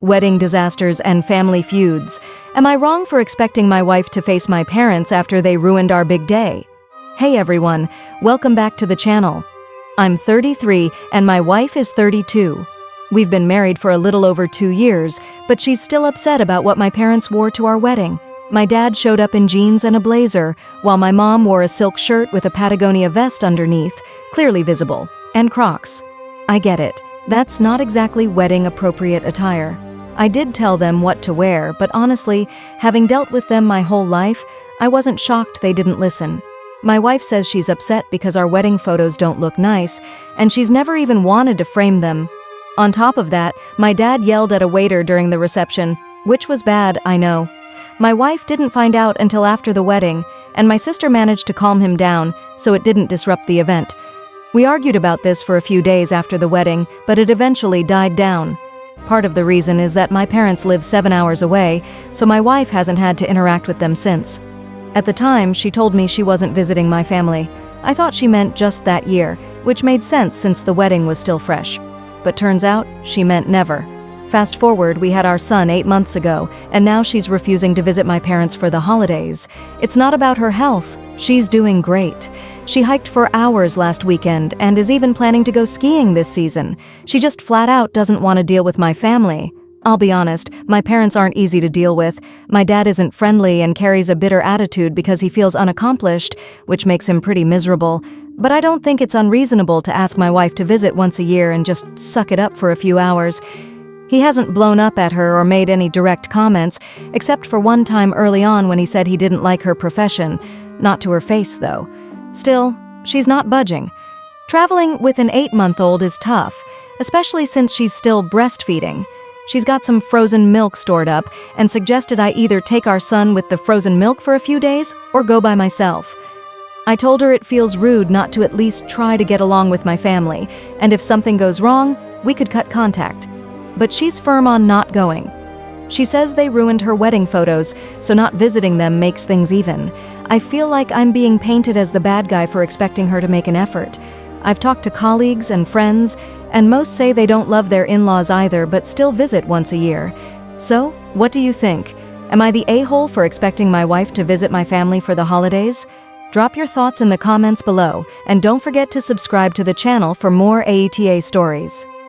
Wedding disasters and family feuds. Am I wrong for expecting my wife to face my parents after they ruined our big day? Hey everyone, welcome back to the channel. I'm 33 and my wife is 32. We've been married for a little over 2 years, but she's still upset about what my parents wore to our wedding. My dad showed up in jeans and a blazer, while my mom wore a silk shirt with a Patagonia vest underneath, clearly visible, and Crocs. I get it, that's not exactly wedding-appropriate attire. I did tell them what to wear, but honestly, having dealt with them my whole life, I wasn't shocked they didn't listen. My wife says she's upset because our wedding photos don't look nice, and she's never even wanted to frame them. On top of that, my dad yelled at a waiter during the reception, which was bad, I know. My wife didn't find out until after the wedding, and my sister managed to calm him down, so it didn't disrupt the event. We argued about this for a few days after the wedding, but it eventually died down. Part of the reason is that my parents live 7 hours away, so my wife hasn't had to interact with them since. At the time, she told me she wasn't visiting my family. I thought she meant just that year, which made sense since the wedding was still fresh. But turns out, she meant never. Fast forward, we had our son 8 months ago, and now she's refusing to visit my parents for the holidays. It's not about her health. She's doing great. She hiked for hours last weekend and is even planning to go skiing this season. She just flat out doesn't want to deal with my family. I'll be honest, my parents aren't easy to deal with. My dad isn't friendly and carries a bitter attitude because he feels unaccomplished, which makes him pretty miserable. But I don't think it's unreasonable to ask my wife to visit once a year and just suck it up for a few hours. He hasn't blown up at her or made any direct comments, except for one time early on when he said he didn't like her profession. Not to her face, though. Still, she's not budging. Traveling with an 8-month-old is tough, especially since she's still breastfeeding. She's got some frozen milk stored up and suggested I either take our son with the frozen milk for a few days or go by myself. I told her it feels rude not to at least try to get along with my family, and if something goes wrong, we could cut contact. But she's firm on not going. She says they ruined her wedding photos, so not visiting them makes things even. I feel like I'm being painted as the bad guy for expecting her to make an effort. I've talked to colleagues and friends, and most say they don't love their in-laws either, but still visit once a year. So, what do you think? Am I the a-hole for expecting my wife to visit my family for the holidays? Drop your thoughts in the comments below, and don't forget to subscribe to the channel for more AITA stories.